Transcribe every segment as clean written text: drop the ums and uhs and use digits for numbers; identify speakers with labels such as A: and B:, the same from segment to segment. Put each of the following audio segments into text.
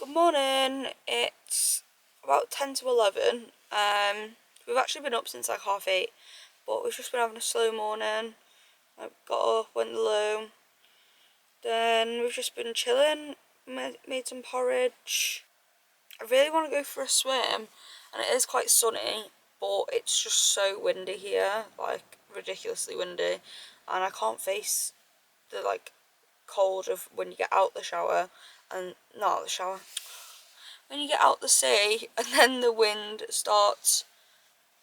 A: Good morning, it's about 10 to 11. We've actually been up since like 8:30, but we've just been having a slow morning. I got up, went to the loo, then we've just been chilling, made some porridge. I really want to go for a swim, and it is quite sunny, but it's just so windy here, like ridiculously windy, and I can't face the like cold of when you get out the shower, and not out the shower, when you get out the sea and then the wind starts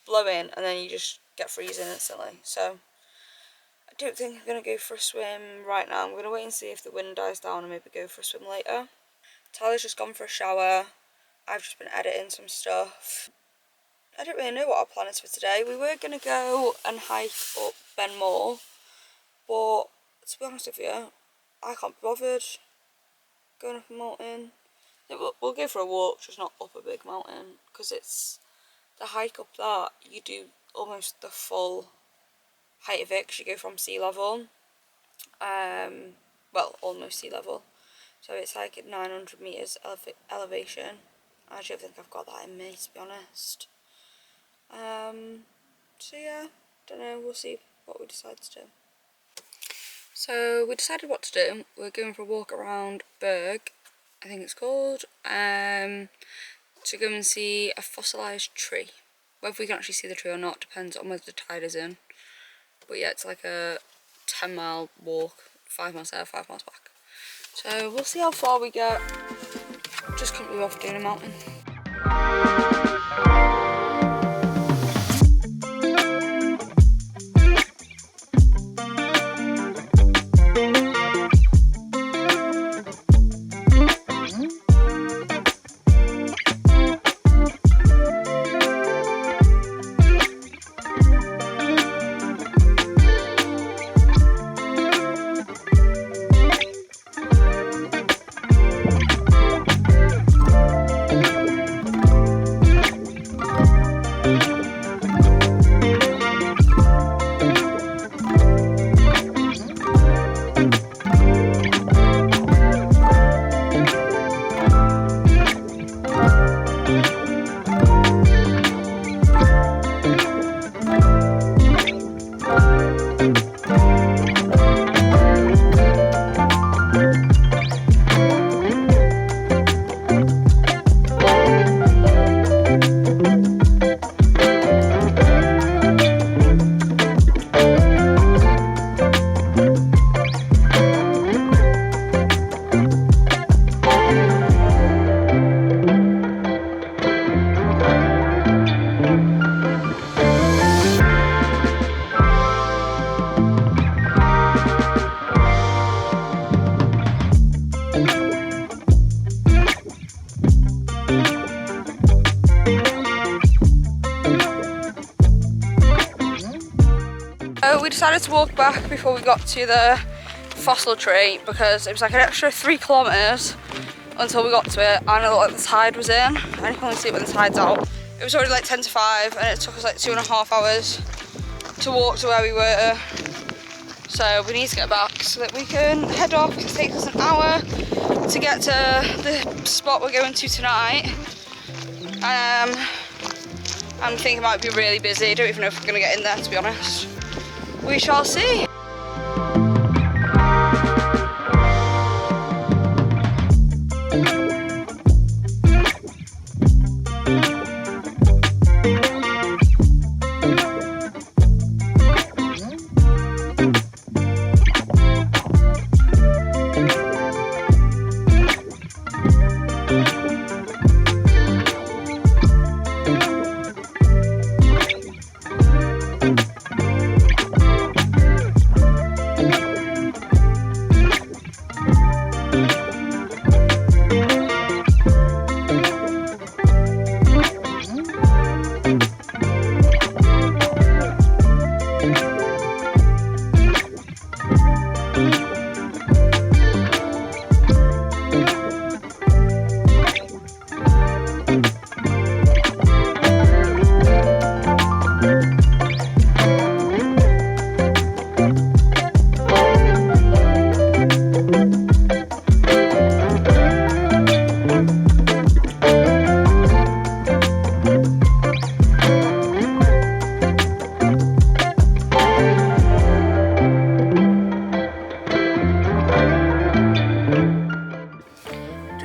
A: blowing and then you just get freezing instantly. So I don't think I'm going to go for a swim right now. I'm going to wait and see if the wind dies down and maybe go for a swim later. Tyler's just gone for a shower. I've just been editing some stuff. I don't really know what our plan is for today. We were going to go and hike up Mull, but to be honest with you, I can't be bothered going up a mountain. We'll go for a walk, just not up a big mountain, because it's the hike up that you do almost the full height of it, because you go from sea level, well, almost sea level, so it's like 900 meters elevation. I don't think I've got that in me, to be honest. So yeah, don't know, we'll see what we decide to do. So we decided what to do. We're going for a walk around Berg, I think it's called, to go and see a fossilised tree. Whether we can actually see the tree or not depends on whether the tide is in. But yeah, it's like a 10-mile walk, 5 miles there, 5 miles back. So we'll see how far we get. Just couldn't be off doing a mountain. We decided to walk back before we got to the fossil tree because it was like an extra 3 kilometres until we got to it, and it looked like the tide was in, and you can only see it when the tide's out. It was already like 10 to 5 and it took us like 2.5 hours to walk to where we were, so we need to get back so that we can head off, because it takes us an hour to get to the spot we're going to tonight. I'm thinking it might be really busy. I don't even know if we're going to get in there, to be honest. We shall see.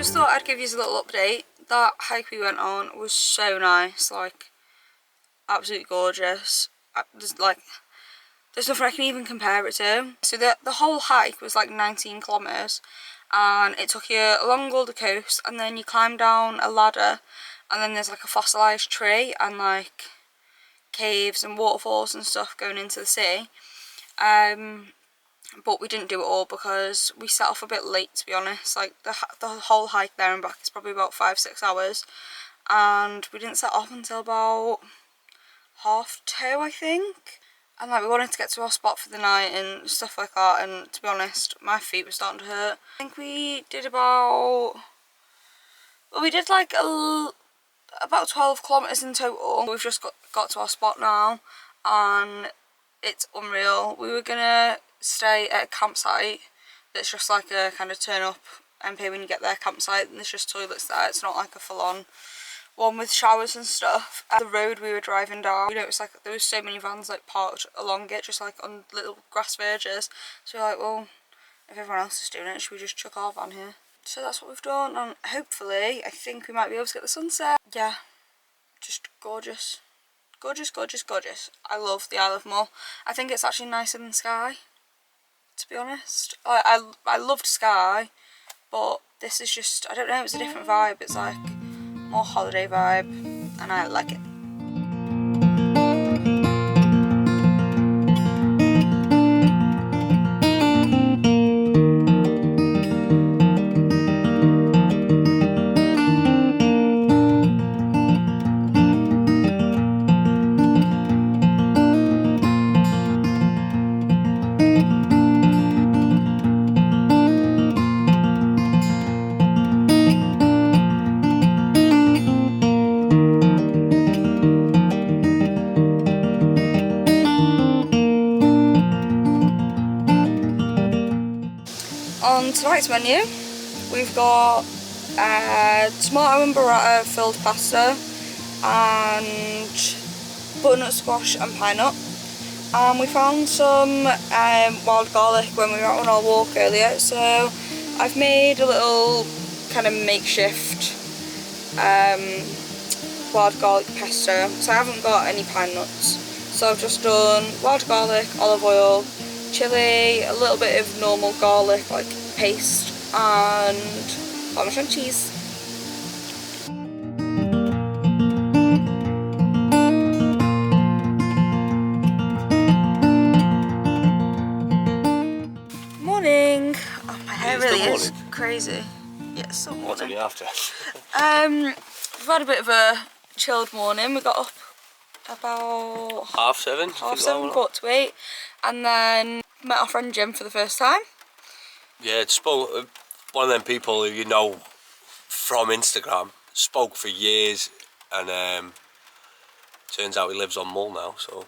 A: Just thought I'd give you a little update. That hike we went on was so nice, like absolutely gorgeous. There's nothing I can even compare it to. So the whole hike was like 19 kilometres, and it took you along all the coast, and then you climb down a ladder, and then there's like a fossilised tree and like caves and waterfalls and stuff going into the sea. But we didn't do it all because we set off a bit late, to be honest. Like the whole hike there and back is probably about 5-6 hours, and we didn't set off until about 2:30, I think. And like we wanted to get to our spot for the night and stuff like that, and to be honest, my feet were starting to hurt. I think we did about like about 12 kilometres in total. We've just got to our spot now, and it's unreal. We were gonna stay at a campsite that's just like a kind of turn up and pay when you get there campsite, and there's just toilets there. It's not like a full-on one with showers and stuff. The road we were driving down, you know, it was like there was so many vans like parked along it, just like on little grass verges. So we're like, well, if everyone else is doing it, should we just chuck our van here? So that's what we've done, and hopefully I think we might be able to get the sunset. Yeah, just gorgeous. Gorgeous, gorgeous, gorgeous. I love the Isle of Mull. I think it's actually nicer than Skye, to be honest. I loved Skye, but this is just, I don't know, it's a different vibe. It's like more holiday vibe, and I like it. On tonight's menu, we've got tomato and burrata filled pasta and butternut squash and pine nut. And we found some wild garlic when we were out on our walk earlier, so I've made a little kind of makeshift wild garlic pesto. So I haven't got any pine nuts, so I've just done wild garlic, olive oil, chilli, a little bit of normal garlic like paste, and Parmesan cheese. Morning. Oh, my hair really is crazy. Yeah, it's still morning.
B: What's only after?
A: We've had a bit of a chilled morning. We got up about
B: 7:30.
A: 7:30, 7:45, and then met our friend Jim for the first time.
B: Yeah, it's one of them people who you know from Instagram, spoke for years, and turns out he lives on Mull now, so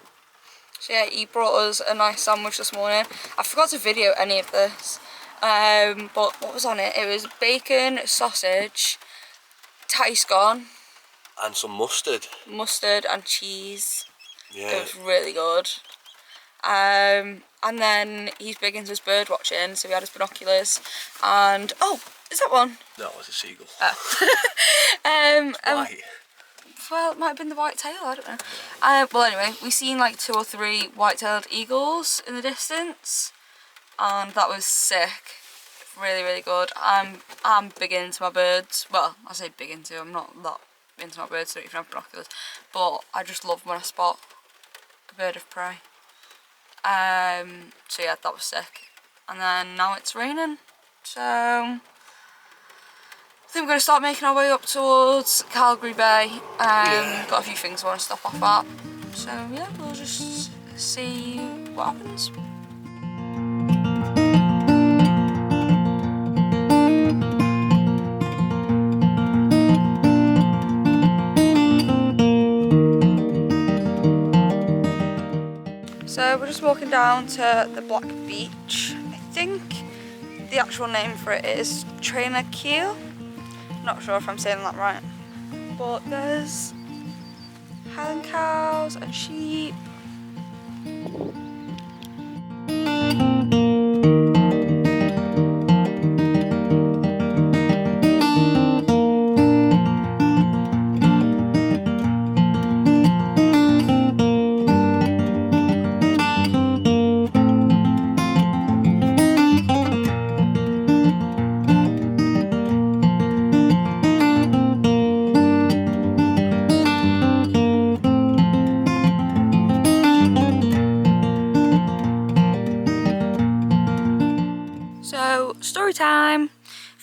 A: Yeah, he brought us a nice sandwich this morning. I forgot to video any of this, but what was on it? It was bacon, sausage, tatty scone,
B: and some mustard
A: and cheese.
B: Yeah,
A: it was really good. And then he's big into his bird watching, so we had his binoculars, and oh, is that one?
B: No, it's a seagull.
A: Why? Well, it might have been the white-tail, I don't know. Well, anyway, we seen like 2 or 3 white-tailed eagles in the distance, and that was sick. Really, really good. I'm big into my birds. Well, I say big into. I'm not that into my birds, so I don't even have binoculars. But I just love when I spot a bird of prey. So yeah, that was sick. And then now it's raining, so I think we're going to start making our way up towards Calgary Bay. Got a few things I want to stop off at, so yeah, we'll just see what happens. So we're just walking down to the Black Beach. I think the actual name for it is Loch Na Keal. Not sure if I'm saying that right. But there's Highland cows and sheep.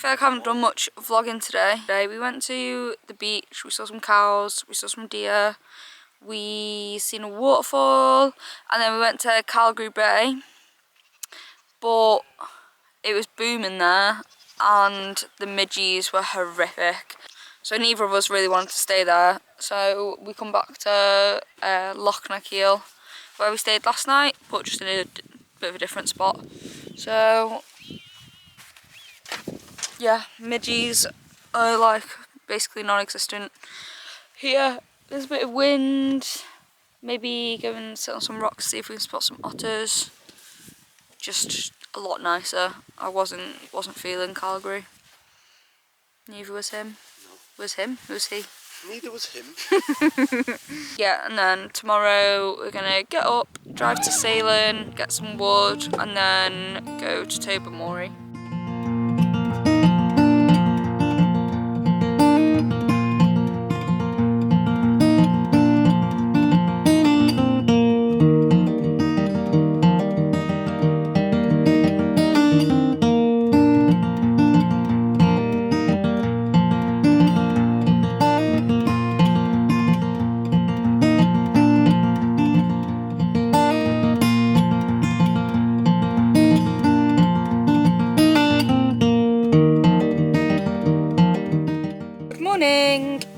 A: feel like I haven't done much vlogging today. We went to the beach, we saw some cows, we saw some deer, we seen a waterfall, and then we went to Calgary Bay, but it was booming there and the midges were horrific, so neither of us really wanted to stay there. So we come back to Loch Na Keal, where we stayed last night, but just in a bit of a different spot. So yeah, midges are like basically non-existent here. There's a bit of wind, maybe go and sit on some rocks, see if we can spot some otters. Just a lot nicer. I wasn't feeling Calgary. Neither was him.
B: No.
A: Was him? Was he?
B: Neither was him.
A: Yeah, and then tomorrow we're gonna get up, drive to Salem, get some wood, and then go to Tobermory.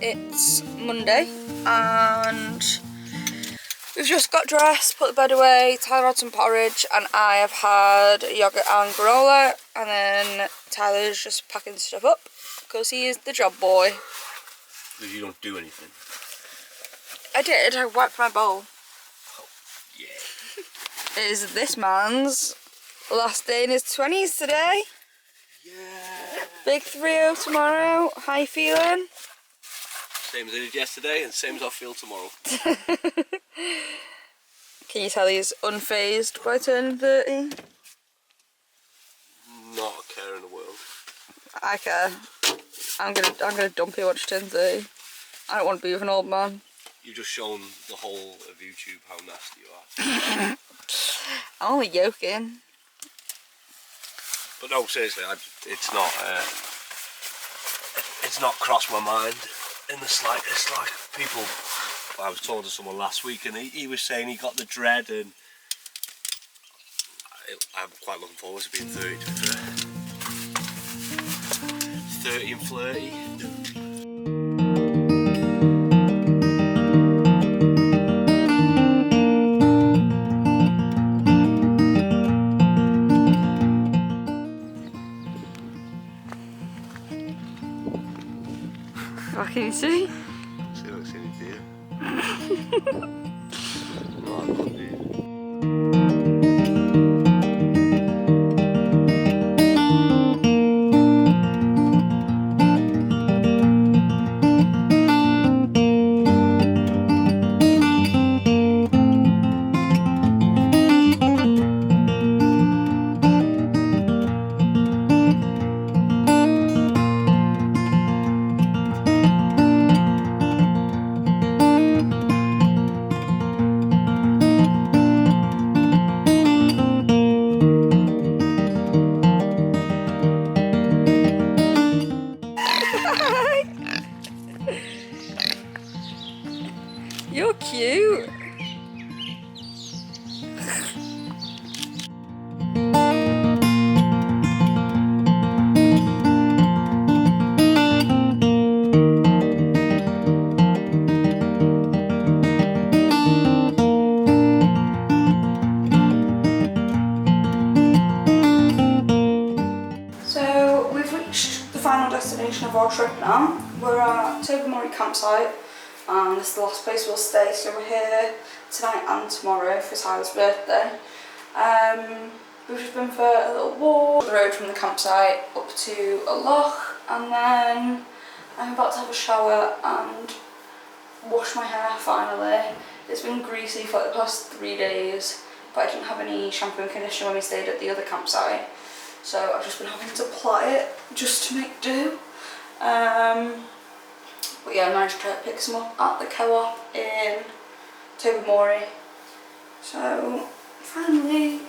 A: It's Monday and we've just got dressed, put the bed away, Tyler had some porridge and I have had yogurt and granola, and then Tyler's just packing stuff up because he is the job boy.
B: Because you don't do anything.
A: I did, I wiped my bowl.
B: Oh, yeah.
A: It is this man's last day in his 20s today.
B: Yeah.
A: Big 3-0 tomorrow. How you feeling?
B: Same as I did yesterday and same as I'll feel tomorrow.
A: Can you tell he's unfazed by turning 30?
B: Not a care in the world.
A: I care. I'm gonna dump you once you turn 30. I don't want to be with an old man.
B: You've just shown the whole of YouTube how nasty you are.
A: I'm only joking.
B: But no, seriously, it's not crossed my mind in the slightest. Like people, I was talking to someone last week and he was saying he got the dread, and I'm quite looking forward to being 30 to be fair. 30 and flirty.
A: What can you see?
B: See, look, see any deer. No, I've got deer.
A: You're cute. So we've reached the final destination of our trip now. We're at Tobermory campsite and this is the last place we'll stay, so we're here tonight and tomorrow for Tyler's birthday. We've just been for a little walk, the road from the campsite up to a loch, and then I'm about to have a shower and wash my hair finally. It's been greasy for like the past 3 days, but I didn't have any shampoo and conditioner when we stayed at the other campsite, so I've just been having to apply it just to make do. But yeah, I managed to pick some up at the co-op in Tobermory. So finally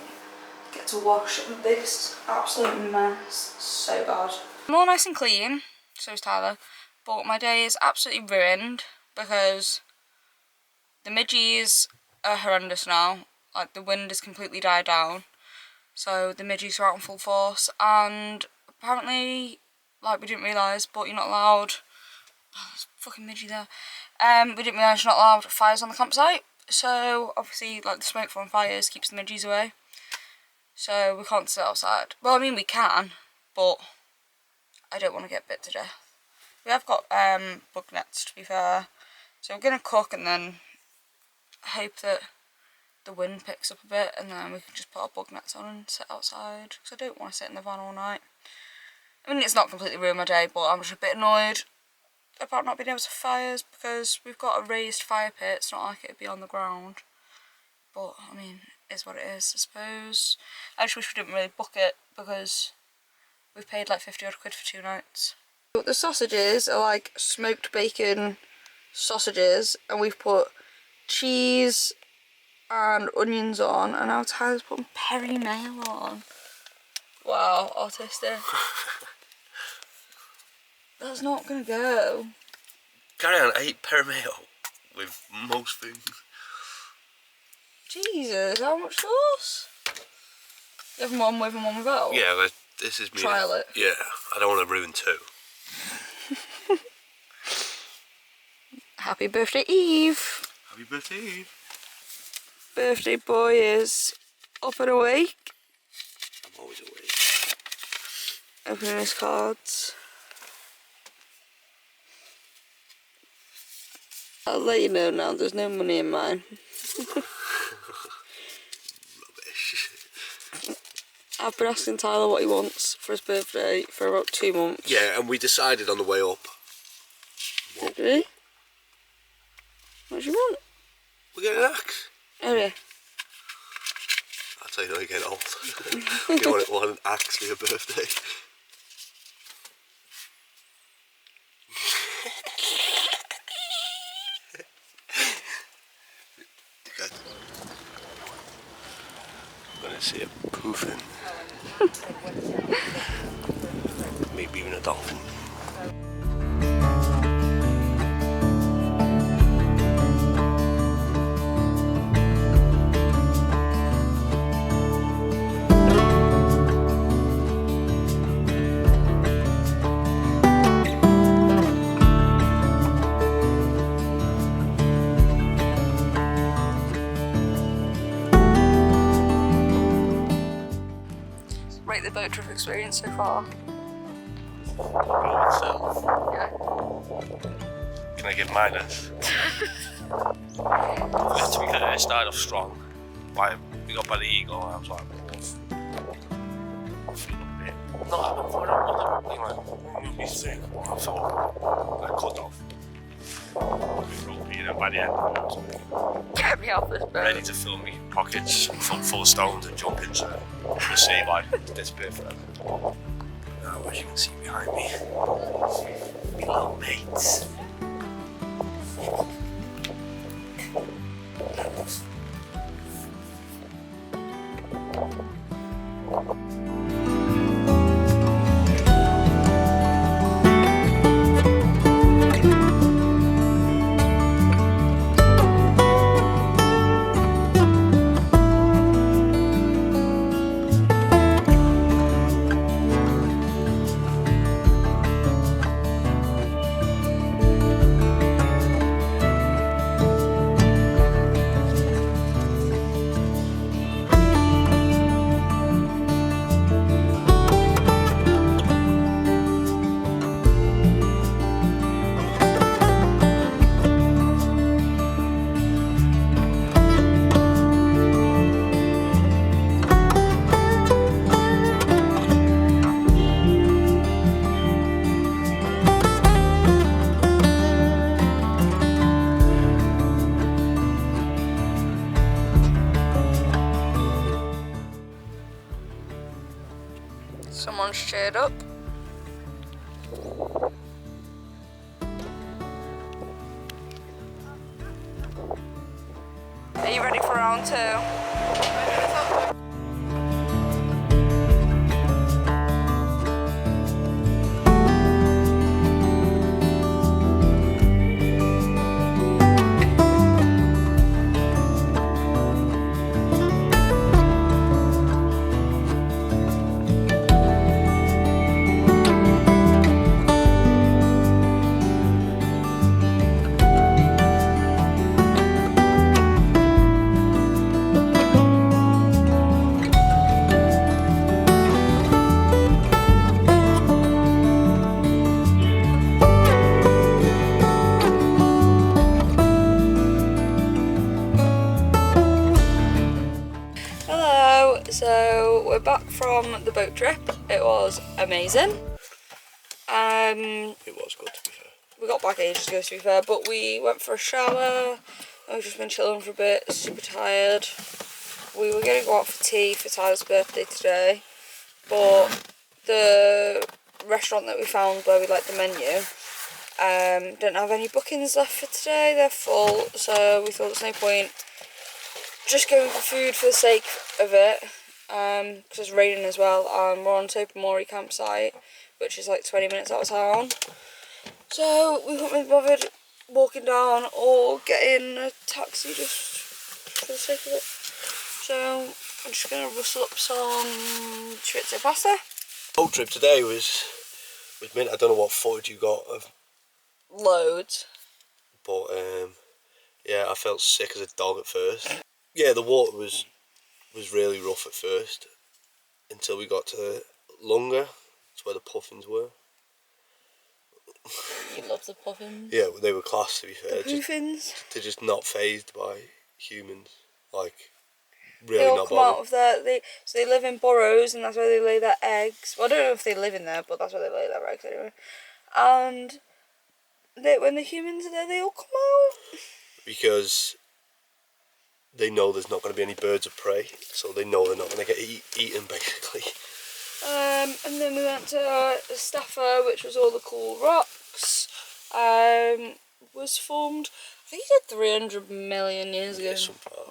A: get to wash this absolute mess. So bad. I'm all nice and clean, so is Tyler, but my day is absolutely ruined because the midges are horrendous now. Like, the wind has completely died down, so the midges are out in full force, and apparently, like, we didn't realise, but you're not allowed, oh, there's a fucking midgie there, we didn't realise you're not allowed fires on the campsite, so obviously, like, the smoke from fires keeps the midges away, so we can't sit outside. Well, I mean, we can, but I don't want to get bit to death. We have got bug nets, to be fair, so we're going to cook and then hope that the wind picks up a bit, and then we can just put our bug nets on and sit outside, because I don't want to sit in the van all night. I mean, it's not completely ruined my day, but I'm just a bit annoyed about not being able to fires, because we've got a raised fire pit. It's not like it'd be on the ground, but I mean, it's what it is, I suppose. I just wish we didn't really book it, because we've paid like 50 odd quid for 2 nights. The sausages are like smoked bacon sausages, and we've put cheese and onions on, and now Tyler's putting peri mayo on. Wow, artistic. That's not gonna go.
B: Carrie-ann, I eat peri mayo with most things.
A: Jesus, how much sauce? You have one with and one without?
B: Yeah, but this is me.
A: Trial it.
B: Yeah, I don't want to ruin 2.
A: Happy birthday, Eve.
B: Happy birthday, Eve.
A: Birthday boy is up and awake.
B: I'm always awake.
A: Opening his cards. I'll let you know now, there's no money in mine.
B: Rubbish.
A: I've been asking Tyler what he wants for his birthday for about 2 months.
B: Yeah, and we decided on the way up.
A: What? Did we? What do you want?
B: We're getting an axe.
A: Oh yeah.
B: That's how you know you're getting old. You want an axe for your birthday. Good. I'm gonna see a puffin. Maybe even a dolphin.
A: Rate the boat trip experience so far.
B: Itself.
A: Yeah.
B: Can I give minus? To be fair, it started off strong. Like, we got by the Eagle and I was like, I'm feeling a bit. I thought I cut off. A bit ropey, and then by the end of it, I was
A: Get me off this boat.
B: ready to fill me pockets full of stones and jump into the sea, like, disappear forever. Now, as you can see behind me, my little mates.
A: Someone's cheered up. Are you ready for round 2? So we're back from the boat trip. It was amazing.
B: It was good, to be fair.
A: We got back ages ago, to be fair, but we went for a shower. We've just been chilling for a bit, super tired. We were going to go out for tea for Tyler's birthday today, but the restaurant that we found where we liked the menu didn't have any bookings left for today. They're full, so we thought there's no point just going for food for the sake of it, because it's raining as well, and we're on Tobermory campsite, which is like 20 minutes out of town. So we couldn't be bothered walking down or getting a taxi just for the sake of it. So I'm just going to rustle up some chorizo pasta.
B: Boat trip today was mint. I don't know what footage you got of.
A: Loads.
B: But yeah, I felt sick as a dog at first. Yeah, the water was really rough at first until we got to Lunga. That's where the puffins were.
A: You love the puffins.
B: Yeah, they were class, to be fair.
A: The puffins.
B: They're just not phased by humans. Like,
A: They
B: really
A: all
B: not
A: come
B: bothered.
A: out of their, so they live in burrows, and that's where they lay their eggs. Well, I don't know if they live in there, but that's where they lay their eggs anyway. And when the humans are there, they all come out.
B: Because they know there's not going to be any birds of prey, so they know they're not going to get eaten, basically.
A: And then we went to Staffa, which was all the cool rocks. Was formed, I think it did 300 million years ago,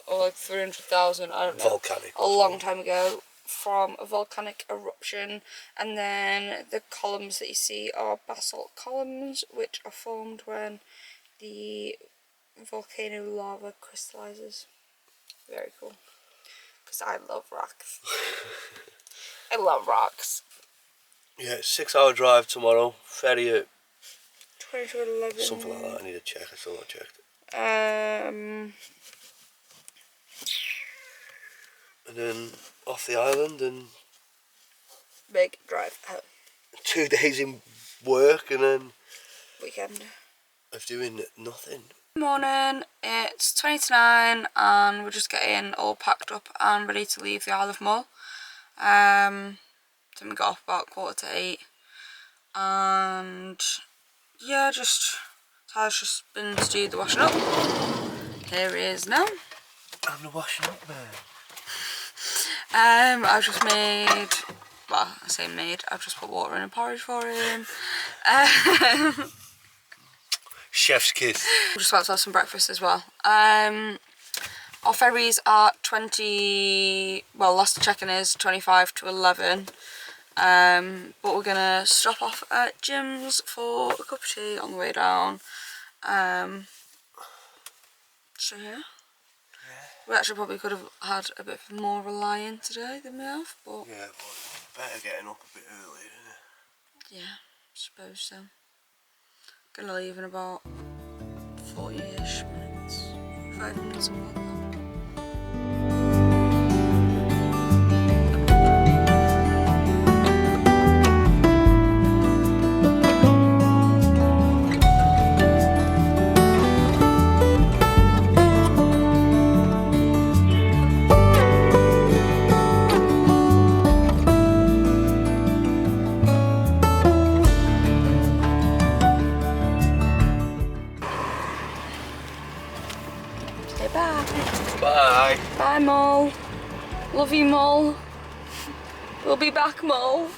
A: or like 300,000, I don't know.
B: Volcanic.
A: A long time ago, from a volcanic eruption. And then the columns that you see are basalt columns, which are formed when the volcano lava crystallizes. Very cool. Because I love rocks. I love rocks.
B: Yeah, 6-hour drive tomorrow. Ferry at
A: 20 to 11.
B: something like that. I need to check. I still not checked.
A: And
B: then off the island and
A: big drive home.
B: 2 days in work and then
A: Weekend.
B: of doing nothing.
A: Morning, it's 20 to 9 and we're just getting all packed up and ready to leave the Isle of Mull. Then we got off about 7:45 and yeah, Tyler's just been to do the washing up. Here he is now.
B: I'm the washing up man.
A: I've just made, well, I say made, I've just put water in a porridge for him.
B: Chef's kiss.
A: We're just about to have some breakfast as well. Our ferries are 20, well, last check-in is 25 to 11. But we're gonna stop off at Jim's for a cup of tea on the way down. So yeah. We actually probably could have had a bit more of a lie-in today than we have, but
B: Yeah, but better getting up a bit early, isn't it?
A: yeah, I suppose so. Gonna leave in about 40-ish minutes, 5 minutes or more. Say bye.
B: Bye.
A: Bye, Mull. Love you, Mull. We'll be back, Mull.